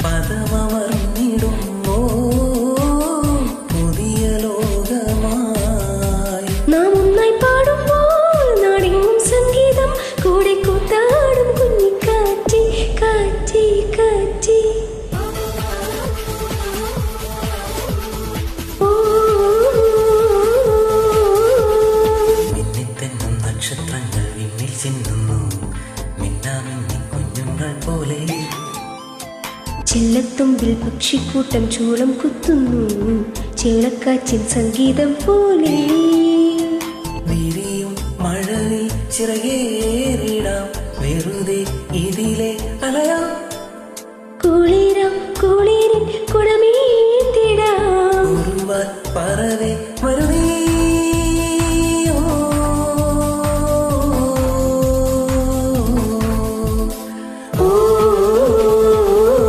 പദമമർന്നിടുമ്പോ പുതിയ ലോകമായി നാം ഒന്നായി പാടുമ്പോൾ നാടെങ്ങും സംഗീതം കൂടെ കൂത്താടും കുഞ്ഞിക്കാറ്റി കാറ്റി കാറ്റി മിന്നിത്തെന്നും നക്ഷത്രങ്ങൾ വിണ്ണിൽ ചിന്നുന്നു മിന്നാമിന്നി കുഞ്ഞുങ്ങൾ പോലെ ചെല്ലത്തുമ്പിൽ പക്ഷിക്കൂട്ടം ചൂളം കുത്തുന്നു ചേളക്കാറ്റിൻ സംഗീതം പോലെ വിരിയും മഴവിൽ ചിറകേറിടാം വെറുതെ ഇതിലെ അലയാം കുളിരം കുളിരിൻ കുടമേന്തിടാം ഒരുവാൻ പറ